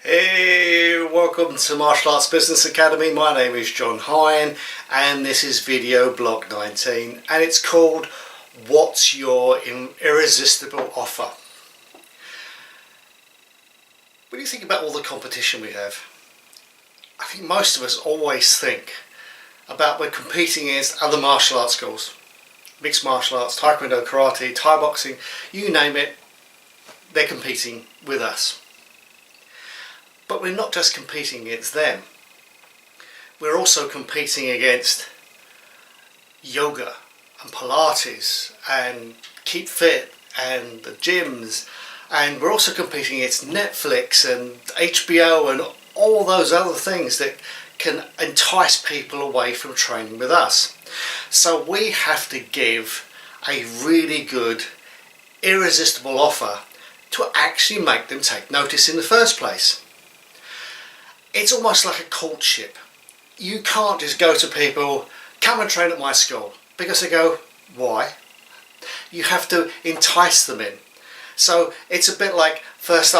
Hey, welcome to Martial Arts Business Academy. My name is John Hine and this is video blog 19 and it's called What's Your Irresistible Offer? When you think about all the competition we have, I think most of us always think about we're competing against other martial arts schools. Mixed martial arts, taekwondo, karate, Thai boxing, you name it, they're competing with us. But we're not just competing against them, we're also competing against yoga and Pilates and Keep Fit and the gyms, and we're also competing against Netflix and HBO and all those other things that can entice people away from training with us. So we have to give a really good, irresistible offer to actually make them take notice in the first place. It's almost like a courtship. You can't just go to people, come and train at my school, because they go, why? You have to entice them in. So it's a bit like first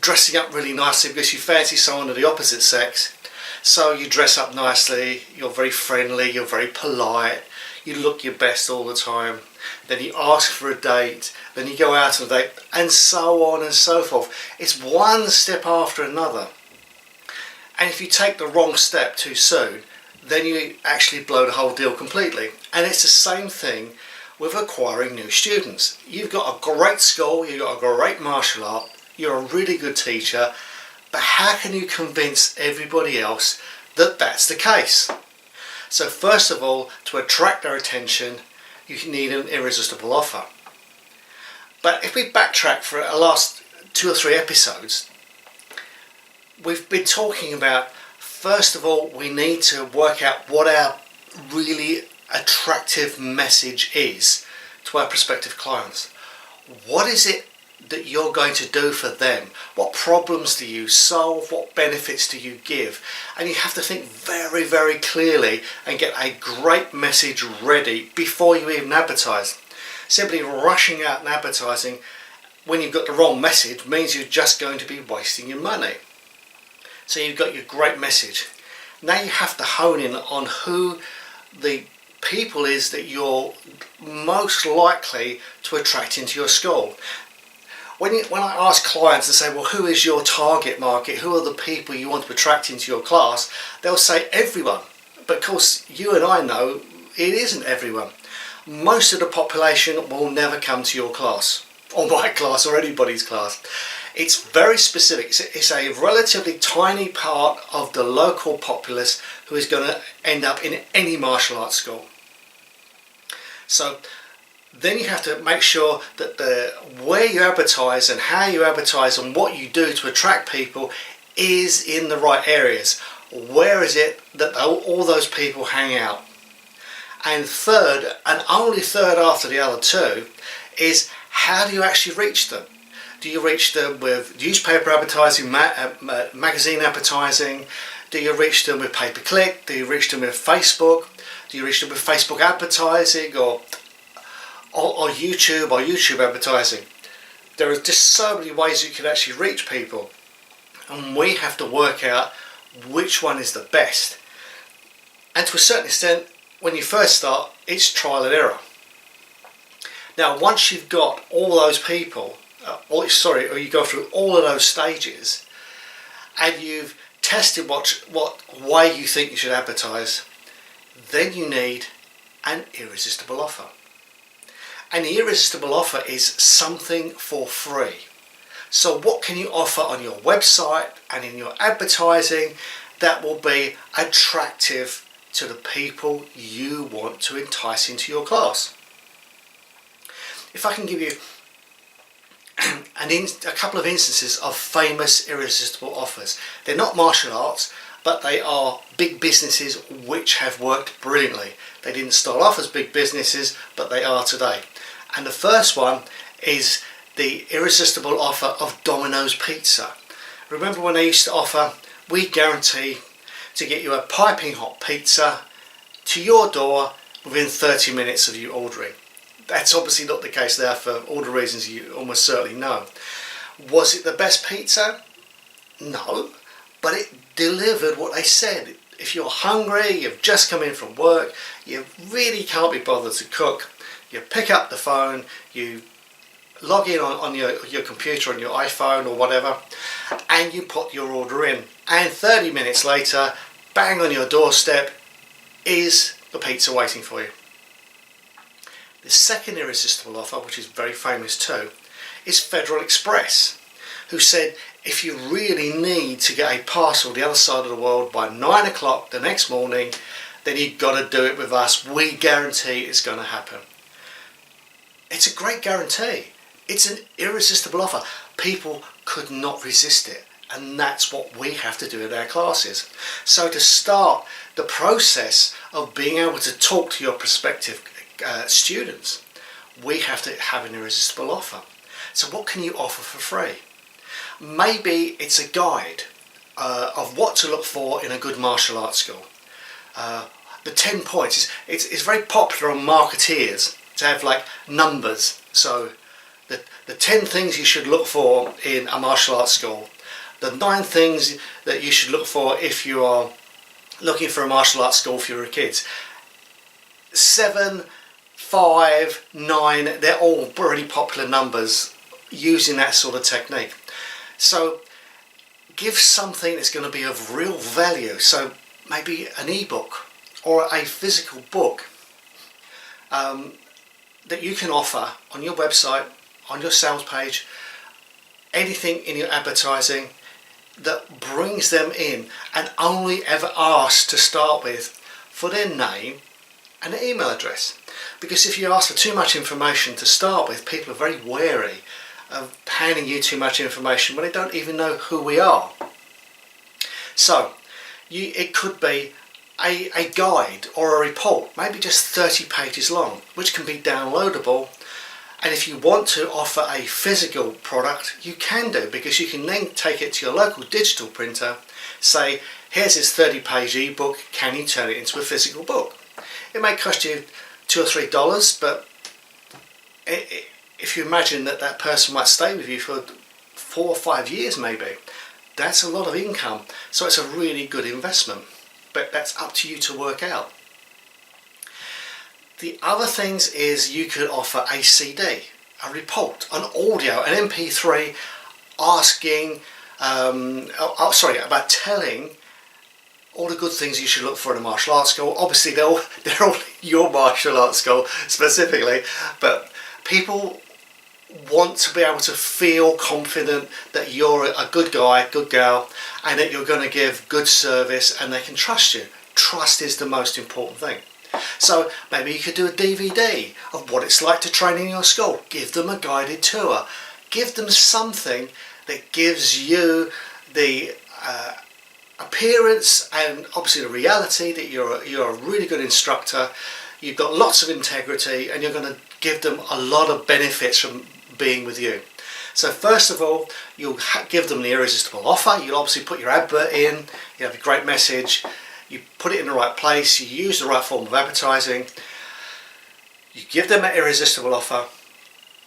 dressing up really nicely because you fancy someone of the opposite sex. So you dress up nicely, you're very friendly, you're very polite, you look your best all the time. Then you ask for a date, then you go out on a date, and so on and so forth. It's one step after another. And if you take the wrong step too soon, then you actually blow the whole deal completely. And it's the same thing with acquiring new students. You've got a great school, you've got a great martial art, you're a really good teacher, but how can you convince everybody else that that's the case? So first of all, to attract their attention, you need an irresistible offer. But if we backtrack for the last 2 or 3 episodes, we've been talking about, first of all, we need to work out what our really attractive message is to our prospective clients. What is it that you're going to do for them? What problems do you solve? What benefits do you give? And you have to think very, very clearly and get a great message ready before you even advertise. Simply rushing out and advertising when you've got the wrong message means you're just going to be wasting your money. So you've got your great message. Now you have to hone in on who the people is that you're most likely to attract into your school. When I ask clients and say, well, who is your target market? Who are the people you want to attract into your class? They'll say everyone. But of course, you and I know it isn't everyone. Most of the population will never come to your class, or my class, or anybody's class. It's very specific. It's a relatively tiny part of the local populace who is going to end up in any martial arts school. So then you have to make sure that where you advertise and how you advertise and what you do to attract people is in the right areas. Where is it that all those people hang out? And third, and only third after the other two, is how do you actually reach them? Do you reach them with newspaper advertising, magazine advertising? Do you reach them with pay-per-click? Do you reach them with Facebook? Do you reach them with Facebook advertising or YouTube advertising? There are just so many ways you can actually reach people, and we have to work out which one is the best. And to a certain extent, when you first start, it's trial and error. Now once you've got all those people, or you go through all of those stages and you've tested what way you think you should advertise, then you need an irresistible offer. And the irresistible offer is something for free. So what can you offer on your website and in your advertising that will be attractive to the people you want to entice into your class? If I can give you a couple of instances of famous irresistible offers. They're not martial arts, but they are big businesses which have worked brilliantly. They didn't start off as big businesses, but they are today. And the first one is the irresistible offer of Dominos Pizza. Remember when they used to offer, we guarantee to get you a piping hot pizza to your door within 30 minutes of you ordering. That's obviously not the case there for all the reasons you almost certainly know. Was it the best pizza? No, but it delivered what they said. If you're hungry, you've just come in from work, you really can't be bothered to cook, you pick up the phone, you log in on your computer, on your iPhone or whatever, and you put your order in. And 30 minutes later, bang on your doorstep is the pizza waiting for you. The second irresistible offer, which is very famous too, is Federal Express, who said if you really need to get a parcel the other side of the world by 9 o'clock the next morning, then you've got to do it with us. We guarantee it's going to happen. It's a great guarantee. It's an irresistible offer. People could not resist it, and that's what we have to do in our classes. So to start the process of being able to talk to your prospective students, we have to have an irresistible offer. So what can you offer for free? Maybe it's a guide of what to look for in a good martial arts school. The 10 points, it's very popular on marketeers to have like numbers. So the 10 things you should look for in a martial arts school, the 9 things that you should look for if you are looking for a martial arts school for your kids. 7, 5, 9, they're all pretty popular numbers using that sort of technique. So give something that's going to be of real value. So maybe an ebook or a physical book that you can offer on your website, on your sales page, anything in your advertising that brings them in, and only ever ask to start with for their name and their email address. Because if you ask for too much information to start with, people are very wary of handing you too much information when they don't even know who we are. So it could be a guide or a report, maybe just 30 pages long, which can be downloadable. And if you want to offer a physical product, you can do, because you can then take it to your local digital printer, say, here's this 30-page ebook, can you turn it into a physical book? It may cost you $2 or $3, but if you imagine that person might stay with you for 4 or 5 years maybe, that's a lot of income. So it's a really good investment, but that's up to you to work out. The other things is you could offer a CD, a report, an audio, an MP3 asking, about telling all the good things you should look for in a martial arts school. Obviously they're all your martial arts school specifically, but people want to be able to feel confident that you're a good guy, good gal, and that you're going to give good service and they can trust you. Trust is the most important thing. So maybe you could do a DVD of what it's like to train in your school. Give them a guided tour. Give them something that gives you the appearance and obviously the reality that you're a really good instructor. You've got lots of integrity, and you're going to give them a lot of benefits from being with you. So first of all, you'll give them the irresistible offer. You'll obviously put your advert in. You have a great message. You put it in the right place. You use the right form of advertising. You give them an irresistible offer.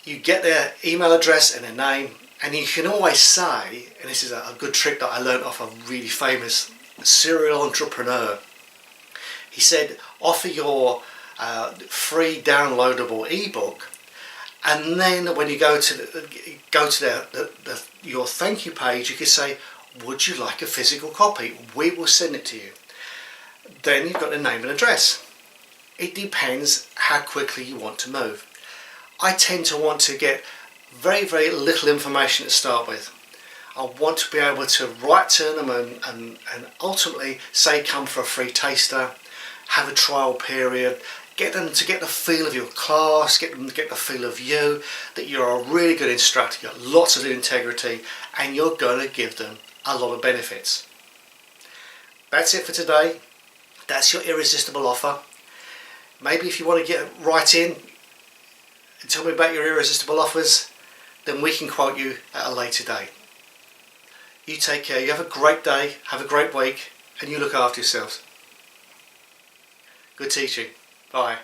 You get their email address and their name, and you can always say, and this is a good trick that I learned off a really famous serial entrepreneur. He said, offer your free downloadable ebook, and then when you go to your thank you page, you can say, would you like a physical copy? We will send it to you. Then you've got the name and address. It depends how quickly you want to move. I tend to want to get very, very little information to start with. I want to be able to write to them and ultimately say come for a free taster, have a trial period, get them to get the feel of your class, get them to get the feel of you, that you're a really good instructor, you've got lots of integrity, and you're going to give them a lot of benefits. That's it for today. That's your irresistible offer. Maybe if you want to get right in and tell me about your irresistible offers, then we can quote you at a later date. You take care, you have a great day, have a great week, and you look after yourselves. Good teaching. Bye.